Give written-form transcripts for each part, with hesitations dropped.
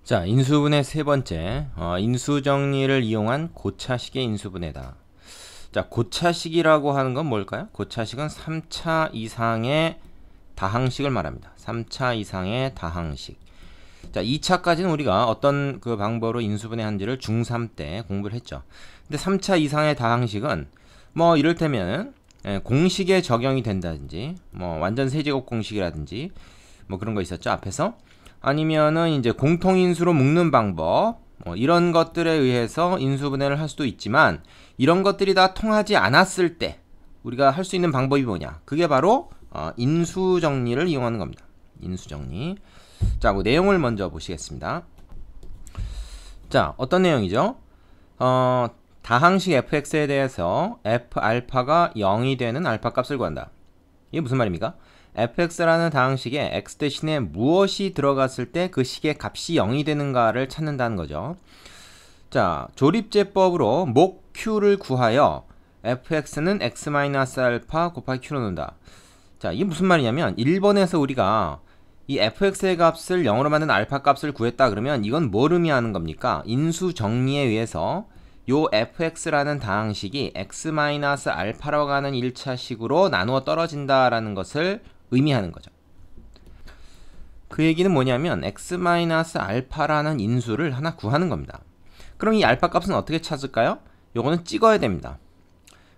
자, 인수분해 세 번째, 인수정리를 이용한 고차식의 인수분해다. 자, 고차식이라고 하는 건 뭘까요? 고차식은 3차 이상의 다항식을 말합니다. 3차 이상의 다항식. 자, 2차까지는 우리가 어떤 그 방법으로 인수분해한지를 중3 때 공부를 했죠. 근데 3차 이상의 다항식은 뭐 이를테면 공식에 적용이 된다든지 뭐 완전 세제곱 공식이라든지 뭐 그런 거 있었죠, 앞에서. 아니면은 이제 공통인수로 묶는 방법, 이런 것들에 의해서 인수분해를 할 수도 있지만, 이런 것들이 다 통하지 않았을 때 우리가 할 수 있는 방법이 뭐냐? 그게 바로 인수정리를 이용하는 겁니다. 인수정리. 자, 그 내용을 먼저 보시겠습니다. 자, 어떤 내용이죠? 다항식 fx에 대해서 f알파가 0이 되는 알파 값을 구한다. 이게 무슨 말입니까? fx라는 다항식에 x 대신에 무엇이 들어갔을 때 그 식의 값이 0이 되는가를 찾는다는 거죠. 자, 조립제법으로 목 q를 구하여 fx는 x-알파 곱하기 q로 놓는다. 자, 이게 무슨 말이냐면 1번에서 우리가 이 fx의 값을 0으로 만든 알파 값을 구했다 그러면 이건 뭘 의미하는 겁니까? 인수 정리에 의해서 요 fx라는 다항식이 x-알파라고 하는 1차식으로 나누어 떨어진다라는 것을 의미하는 거죠. 그 얘기는 뭐냐면 x-알파라는 인수를 하나 구하는 겁니다. 그럼 이 알파 값은 어떻게 찾을까요? 요거는 찍어야 됩니다.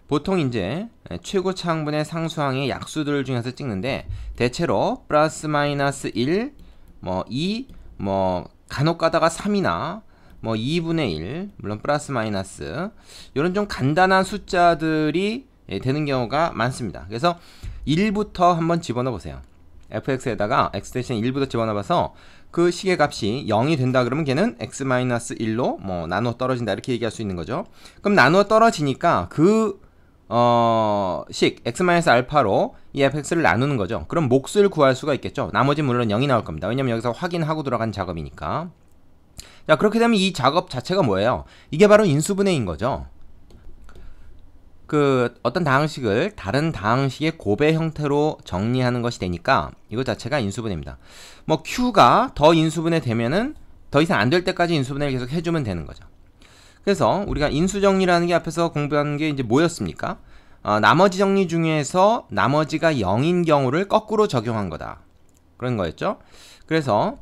보통 이제 최고차 항분의 상수항의 약수들 중에서 찍는데 대체로 플러스 마이너스 1, 뭐 2, 뭐 간혹 가다가 3이나 뭐 2분의 1, 물론 플러스 마이너스 이런 좀 간단한 숫자들이 되는 경우가 많습니다. 그래서 1부터 한번 집어넣어 보세요. fx에다가 x 대신 1부터 집어넣어 봐서 그 식의 값이 0이 된다 그러면 걔는 x-1로 뭐 나누어 떨어진다 이렇게 얘기할 수 있는 거죠. 그럼 나누어 떨어지니까 그 식 x-알파로 이 fx를 나누는 거죠. 그럼 몫을 구할 수가 있겠죠. 나머지 물론 0이 나올 겁니다. 왜냐면 여기서 확인하고 들어간 작업이니까. 자, 그렇게 되면 이 작업 자체가 뭐예요? 이게 바로 인수분해인 거죠. 그 어떤 다항식을 다른 다항식의 곱의 형태로 정리하는 것이 되니까 이거 자체가 인수분해입니다. 뭐 q가 더 인수분해 되면은 더 이상 안 될 때까지 인수분해를 계속 해주면 되는 거죠. 그래서 우리가 인수정리라는 게 앞에서 공부한 게 이제 뭐였습니까? 나머지 정리 중에서 나머지가 0인 경우를 거꾸로 적용한 거다. 그런 거였죠. 그래서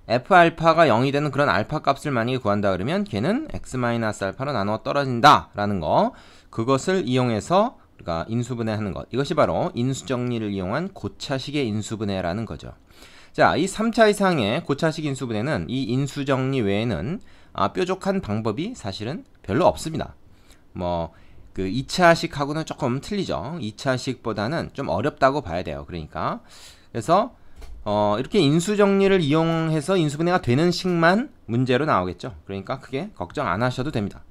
f알파가 0이 되는 그런 알파 값을 만약에 구한다 그러면 걔는 x-알파로 나누어 떨어진다 라는 거, 그것을 이용해서 우리가 인수분해하는 것, 이것이 바로 인수정리를 이용한 고차식의 인수분해라는 거죠. 자, 이 3차 이상의 고차식 인수분해는 이 인수정리 외에는 뾰족한 방법이 사실은 별로 없습니다. 뭐 그 2차식하고는 조금 틀리죠. 2차식보다는 좀 어렵다고 봐야 돼요. 그러니까 그래서 이렇게 인수정리를 이용해서 인수분해가 되는 식만 문제로 나오겠죠. 그러니까 크게 걱정 안 하셔도 됩니다.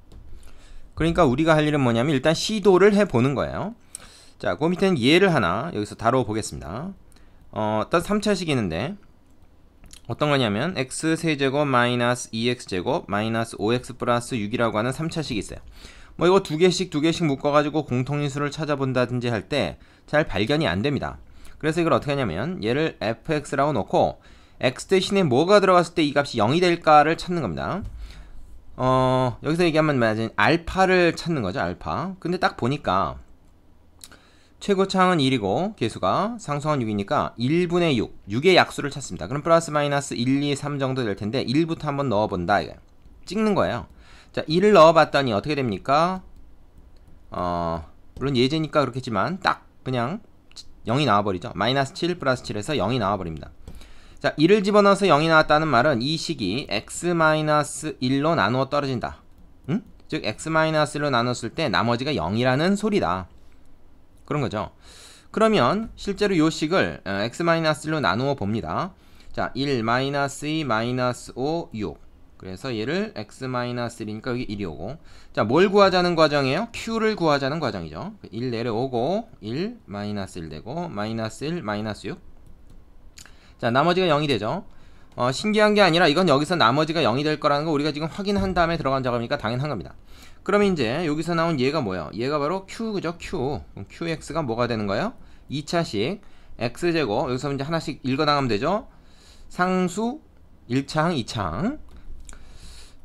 그러니까 우리가 할 일은 뭐냐면 일단 시도를 해보는 거예요. 자, 그 밑에는 예를 하나 여기서 다뤄보겠습니다. 어떤 3차식이 있는데 어떤 거냐면 x세제곱 마이너스 2x제곱 마이너스 5x 플러스 6이라고 하는 3차식이 있어요. 뭐 이거 두 개씩 묶어가지고 공통인수를 찾아본다든지 할 때 잘 발견이 안 됩니다. 그래서 이걸 어떻게 하냐면 얘를 fx라고 놓고 x 대신에 뭐가 들어갔을 때 이 값이 0이 될까를 찾는 겁니다. 여기서 얘기하면 맞은 알파를 찾는 거죠. 알파. 근데 딱 보니까 최고차항은 1이고 개수가 상수항은 6이니까 1분의 6, 6의 약수를 찾습니다. 그럼 플러스 마이너스 1, 2, 3 정도 될 텐데 1부터 한번 넣어본다 이거예요. 찍는 거예요. 자, 1을 넣어봤더니 어떻게 됩니까? 물론 예제니까 그렇겠지만 딱 그냥 0이 나와버리죠. 마이너스 7 플러스 7에서 0이 나와버립니다. 자, 1을 집어넣어서 0이 나왔다는 말은 이 식이 x-1로 나누어 떨어진다. 응? 즉 x-1로 나눴을 때 나머지가 0이라는 소리다. 그런 거죠. 그러면 실제로 이 식을 x-1로 나누어 봅니다. 자, 1, 마이너스 2, 마이너스 5, 6. 그래서 얘를 x-1이니까 여기 1이 오고, 자, 뭘 구하자는 과정이에요? q를 구하자는 과정이죠. 1 내려오고 1, 마이너스 1 되고 마이너스 1, 마이너스 6. 자, 나머지가 0이 되죠. 신기한 게 아니라 이건 여기서 나머지가 0이 될 거라는 거 우리가 지금 확인한 다음에 들어간 작업이니까 당연한 겁니다. 그러면 이제 여기서 나온 얘가 뭐예요? 얘가 바로 q, 그죠? q. 그럼 qx가 뭐가 되는 거예요? 2차식 x제곱, 여기서 이제 하나씩 읽어 나가면 되죠. 상수 1차항, 2차항.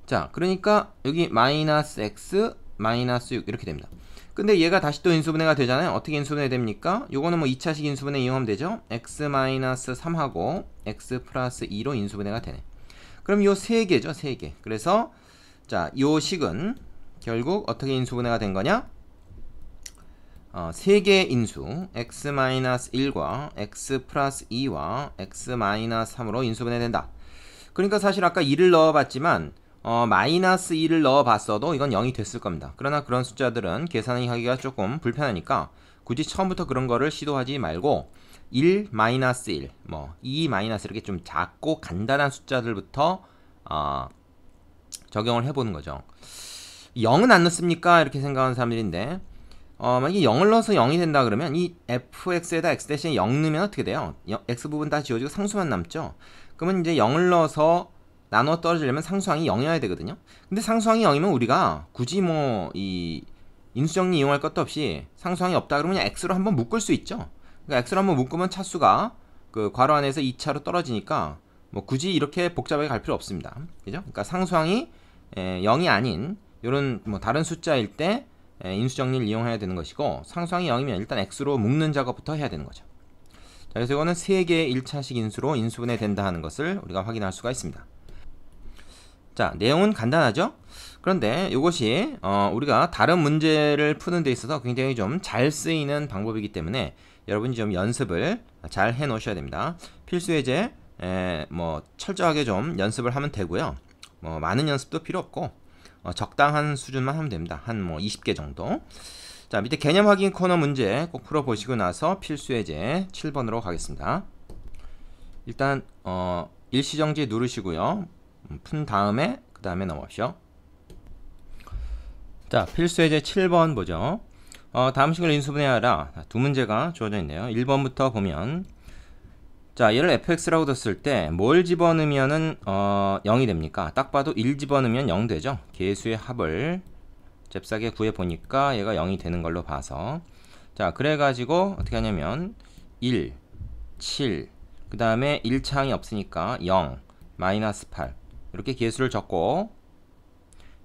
자, 그러니까 여기 마이너스 x, 마이너스 6 이렇게 됩니다. 근데 얘가 다시 또 인수분해가 되잖아요. 어떻게 인수분해 됩니까? 요거는 뭐 2차식 인수분해 이용하면 되죠. x 마이너스 3하고 x 플러스 2로 인수분해가 되네. 그럼 요 세 개죠, 세 개. 그래서 자, 요 식은 결국 어떻게 인수분해가 된 거냐? 세 개의 인수 x 마이너스 1과 x 플러스 2와 x 마이너스 3으로 인수분해 된다. 그러니까 사실 아까 2를 넣어봤지만 마이너스 2를 넣어봤어도 이건 0이 됐을 겁니다. 그러나 그런 숫자들은 계산하기가 조금 불편하니까 굳이 처음부터 그런 거를 시도하지 말고 1, 마이너스 1, 뭐 2, 마이너스 이렇게 좀 작고 간단한 숫자들부터 적용을 해보는 거죠. 0은 안 넣습니까? 이렇게 생각하는 사람들인데 만약에 0을 넣어서 0이 된다 그러면 이 fx에다 x 대신에 0 넣으면 어떻게 돼요? x 부분 다 지워지고 상수만 남죠? 그러면 이제 0을 넣어서 나눠 떨어지려면 상수항이 0이어야 되거든요. 근데 상수항이 0이면 우리가 굳이 뭐 이 인수정리 이용할 것도 없이 상수항이 없다 그러면 그냥 x로 한번 묶을 수 있죠. 그러니까 x로 한번 묶으면 차수가 그 괄호 안에서 2차로 떨어지니까 뭐 굳이 이렇게 복잡하게 갈 필요 없습니다. 그죠? 그러니까 상수항이 0이 아닌 이런 뭐 다른 숫자일 때 인수정리를 이용해야 되는 것이고, 상수항이 0이면 일단 x로 묶는 작업부터 해야 되는 거죠. 자, 그래서 이거는 3개의 1차식 인수로 인수분해 된다 하는 것을 우리가 확인할 수가 있습니다. 자, 내용은 간단하죠? 그런데 이것이 우리가 다른 문제를 푸는 데 있어서 굉장히 좀 잘 쓰이는 방법이기 때문에 여러분이 좀 연습을 잘 해 놓으셔야 됩니다. 필수 예제 뭐 철저하게 좀 연습을 하면 되고요. 뭐 많은 연습도 필요 없고 적당한 수준만 하면 됩니다. 한 뭐 20개 정도. 자, 밑에 개념 확인 코너 문제 꼭 풀어보시고 나서 필수 예제 7번으로 가겠습니다. 일단 일시정지 누르시고요. 푼 다음에 그 다음에 넘어가시죠. 자, 필수 예제 7번 보죠. 다음 식을 인수분해하라. 두 문제가 주어져 있네요. 1번부터 보면, 자, 얘를 fx라고 뒀을 때 뭘 집어넣으면은 0이 됩니까? 딱 봐도 1 집어넣으면 0 되죠. 계수의 합을 잽싸게 구해 보니까 얘가 0이 되는 걸로 봐서, 자, 그래가지고 어떻게 하냐면 1, 7, 그 다음에 1차항이 없으니까 0, 마이너스 8 이렇게 계수를 적고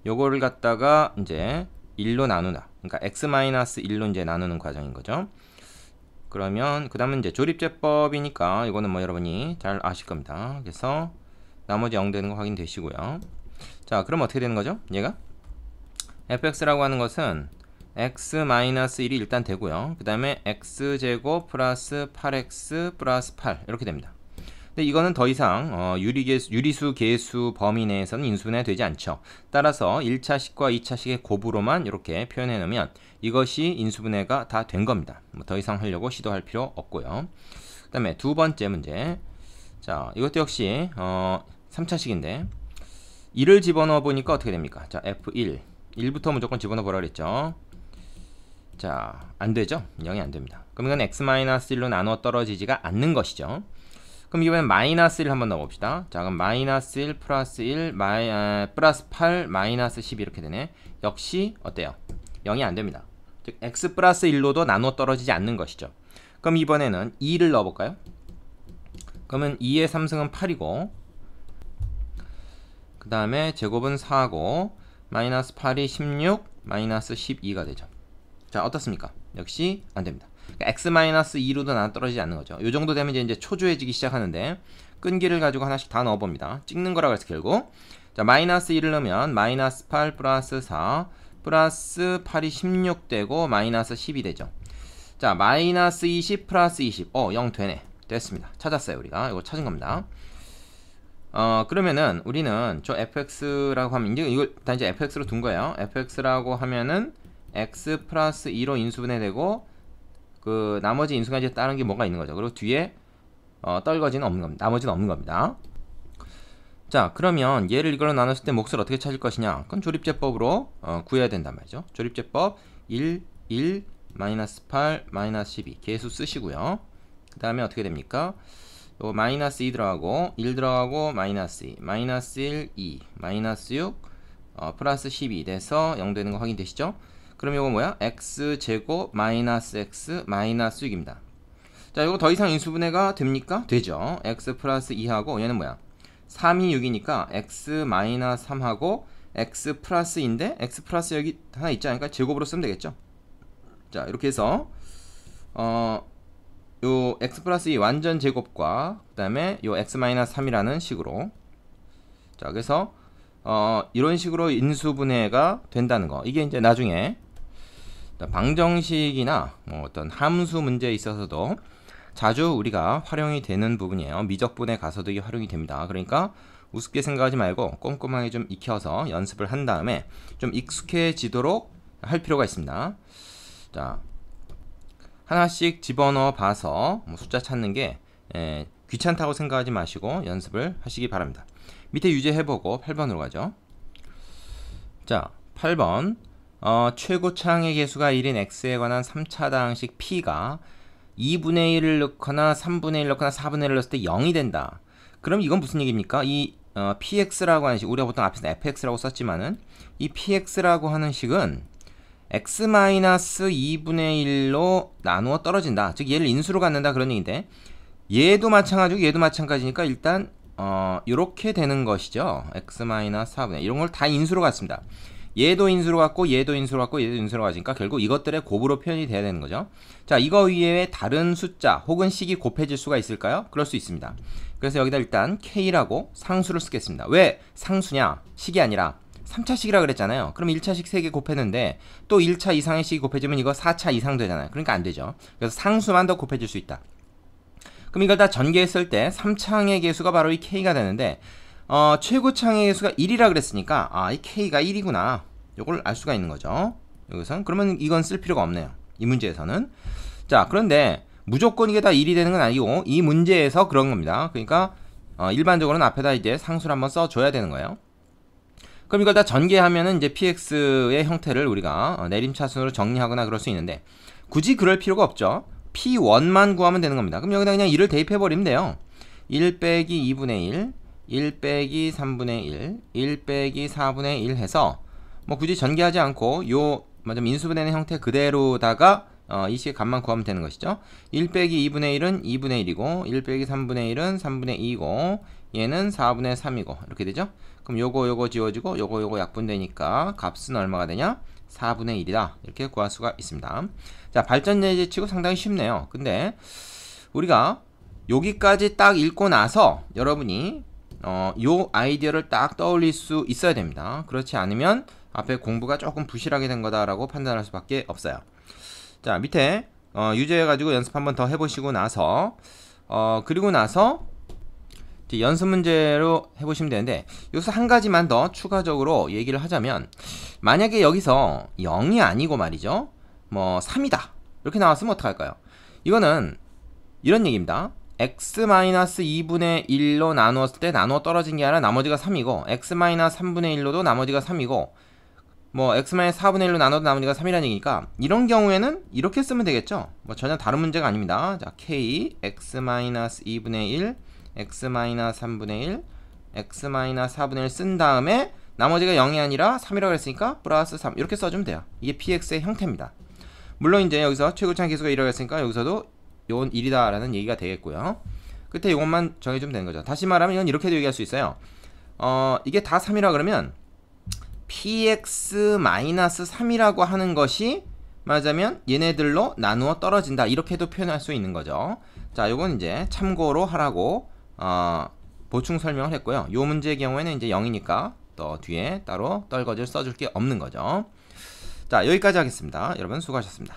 요거를 갖다가 이제 1로 나누다. 그러니까 x-1로 이제 나누는 과정인 거죠. 그러면 그 다음은 이제 조립제법이니까 이거는 뭐 여러분이 잘 아실 겁니다. 그래서 나머지 0 되는 거 확인되시고요. 자, 그럼 어떻게 되는 거죠? 얘가 fx라고 하는 것은 x-1이 일단 되고요. 그 다음에 x제곱 플러스 8x 플러스 8 이렇게 됩니다. 근데 이거는 더 이상 유리수 계수 범위 내에서는 인수분해가 되지 않죠. 따라서 1차식과 2차식의 곱으로만 이렇게 표현해 놓으면 이것이 인수분해가 다 된 겁니다. 뭐 더 이상 하려고 시도할 필요 없고요. 그 다음에 두 번째 문제. 자, 이것도 역시 3차식인데 1을 집어넣어 보니까 어떻게 됩니까? 자, f1 1부터 무조건 집어넣어 보라 그랬죠. 자, 안 되죠? 0이 안 됩니다. 그럼 이건 x-1로 나누어 떨어지지가 않는 것이죠. 그럼 이번엔 마이너스 1 한번 넣어봅시다. 자, 그럼 마이너스 1 플러스 1 플러스 8 마이너스 10 이렇게 되네. 역시 어때요? 0이 안 됩니다. 즉 x 플러스 1로도 나누어 떨어지지 않는 것이죠. 그럼 이번에는 2를 넣어볼까요? 그러면 2의 3승은 8이고 그 다음에 제곱은 4고 마이너스 8이 16 마이너스 12가 되죠. 자, 어떻습니까? 역시 안 됩니다. x-2로도 나눠 떨어지지 않는 거죠. 이 정도 되면 이제 초조해지기 시작하는데 끈기를 가지고 하나씩 다 넣어봅니다. 찍는 거라 그래서 결국 자, 마이너스 1을 넣으면 마이너스 8 플러스 4 플러스 8이 16 되고 마이너스 10이 되죠. 자, 마이너스 20 플러스 20 0 되네. 됐습니다. 찾았어요. 우리가 이거 찾은 겁니다. 그러면은 우리는 저 fx라고 하면 이걸 다 이제 fx로 둔 거예요. fx라고 하면은 x 플러스 2로 인수분해되고 그 나머지 인수가 이제 다른 게 뭐가 있는 거죠. 그리고 뒤에 떨거지는 없는 겁니다. 나머지는 없는 겁니다. 자, 그러면 얘를 이걸로 나눴을 때 몫을 어떻게 찾을 것이냐? 그건 조립제법으로 구해야 된단 말이죠. 조립제법 1, 1, 마이너스 8, 마이너스 12 계수 쓰시고요. 그 다음에 어떻게 됩니까? 요 마이너스 2 들어가고 1 들어가고 마이너스 2, 마이너스 1, 2, 마이너스 6, 플러스 12 돼서 0 되는 거 확인되시죠? 그럼 이거 뭐야? x제곱 마이너스 x 마이너스 6입니다. 자, 이거 더 이상 인수분해가 됩니까? 되죠. x 플러스 2하고 얘는 뭐야? 3이 6이니까 x 마이너스 3하고 x 플러스인데 x 플러스 여기 하나 있지 않으니까 제곱으로 쓰면 되겠죠. 자, 이렇게 해서 요 x 플러스 2 완전 제곱과 그 다음에 요 x 마이너스 3이라는 식으로, 자, 그래서 이런 식으로 인수분해가 된다는 거. 이게 이제 나중에 방정식이나 뭐 어떤 함수 문제에 있어서도 자주 우리가 활용이 되는 부분이에요. 미적분에 가서도 이게 활용이 됩니다. 그러니까 우습게 생각하지 말고 꼼꼼하게 좀 익혀서 연습을 한 다음에 좀 익숙해지도록 할 필요가 있습니다. 자, 하나씩 집어넣어 봐서 뭐 숫자 찾는 게 귀찮다고 생각하지 마시고 연습을 하시기 바랍니다. 밑에 유제해보고 8번으로 가죠. 자, 8번 최고차항의 개수가 1인 x에 관한 3차 다항식 p가 2분의 1을 넣거나 3분의 1을 넣거나 4분의 1을 넣었을 때 0이 된다. 그럼 이건 무슨 얘기입니까? 이 px라고 하는 식, 우리가 보통 앞에서 fx라고 썼지만은 이 px라고 하는 식은 x-2분의 1로 나누어 떨어진다. 즉 얘를 인수로 갖는다 그런 얘기인데, 얘도 마찬가지고 얘도 마찬가지니까 일단 이렇게 되는 것이죠. x-4분의 이런 걸 다 인수로 갖습니다. 얘도 인수로 갖고 얘도 인수로 갖고 얘도 인수로 가지니까 결국 이것들의 곱으로 표현이 돼야 되는 거죠. 자, 이거 위에 다른 숫자 혹은 식이 곱해질 수가 있을까요? 그럴 수 있습니다. 그래서 여기다 일단 k라고 상수를 쓰겠습니다. 왜 상수냐? 식이 아니라 3차식이라 그랬잖아요. 그럼 1차식 3개 곱했는데 또 1차 이상의 식이 곱해지면 이거 4차 이상 되잖아요. 그러니까 안 되죠. 그래서 상수만 더 곱해질 수 있다. 그럼 이걸 다 전개했을 때 3차항의 개수가 바로 이 k가 되는데, 최고차항의 개수가 1이라 그랬으니까 이 k가 1이구나. 이걸 알 수가 있는 거죠. 여기선 그러면 이건 쓸 필요가 없네요. 이 문제에서는. 자, 그런데 무조건 이게 다 1이 되는 건 아니고 이 문제에서 그런 겁니다. 그러니까 일반적으로는 앞에다 이제 상수를 한번 써줘야 되는 거예요. 그럼 이걸 다 전개하면은 이제 px의 형태를 우리가 내림차순으로 정리하거나 그럴 수 있는데, 굳이 그럴 필요가 없죠. p1만 구하면 되는 겁니다. 그럼 여기다 그냥 1을 대입해버리면 돼요. 1 빼기 2분의 1, 1 빼기 3분의 1, 1 빼기 4분의 1 해서 뭐 굳이 전개하지 않고 요 인수분해의 형태 그대로다가 이 식의 값만 구하면 되는 것이죠. 1 빼기 2분의 1은 2분의 1이고 1 빼기 3분의 1은 3분의 2이고 얘는 4분의 3이고 이렇게 되죠. 그럼 요거 지워지고 요거 약분되니까 값은 얼마가 되냐? 4분의 1이다. 이렇게 구할 수가 있습니다. 자, 발전 예제치고 상당히 쉽네요. 근데 우리가 여기까지 딱 읽고 나서 여러분이 요 아이디어를 딱 떠올릴 수 있어야 됩니다. 그렇지 않으면 앞에 공부가 조금 부실하게 된 거다라고 판단할 수밖에 없어요. 자, 밑에 유제해가지고 연습 한번 더 해보시고 나서 그리고 나서 이제 연습 문제로 해보시면 되는데, 여기서 한 가지만 더 추가적으로 얘기를 하자면, 만약에 여기서 0이 아니고 말이죠, 뭐 3이다 이렇게 나왔으면 어떡할까요? 이거는 이런 얘기입니다. x-2분의 1로 나누었을 때 나누어 떨어진 게 아니라 나머지가 3이고, x-3분의 1로도 나머지가 3이고, 뭐 x-4분의 1로 나눠도 나머지가 3이라는 얘기니까 이런 경우에는 이렇게 쓰면 되겠죠. 뭐 전혀 다른 문제가 아닙니다. 자, k x-2분의 1, x-3분의 1, x-4분의 1 쓴 다음에 나머지가 0이 아니라 3이라고 했으니까 플러스 3 이렇게 써주면 돼요. 이게 px의 형태입니다. 물론 이제 여기서 최고차항 개수가 1이라고 했으니까 여기서도 이건 1이다 라는 얘기가 되겠고요. 끝에 이것만 정해주면 되는 거죠. 다시 말하면 이건 이렇게도 얘기할 수 있어요. 이게 다 3이라 그러면 px-3이라고 하는 것이 말하자면 얘네들로 나누어 떨어진다, 이렇게도 표현할 수 있는 거죠. 자, 요건 이제 참고로 하라고 보충 설명을 했고요. 요 문제의 경우에는 이제 0이니까 또 뒤에 따로 떨거지를 써줄 게 없는 거죠. 자, 여기까지 하겠습니다. 여러분 수고하셨습니다.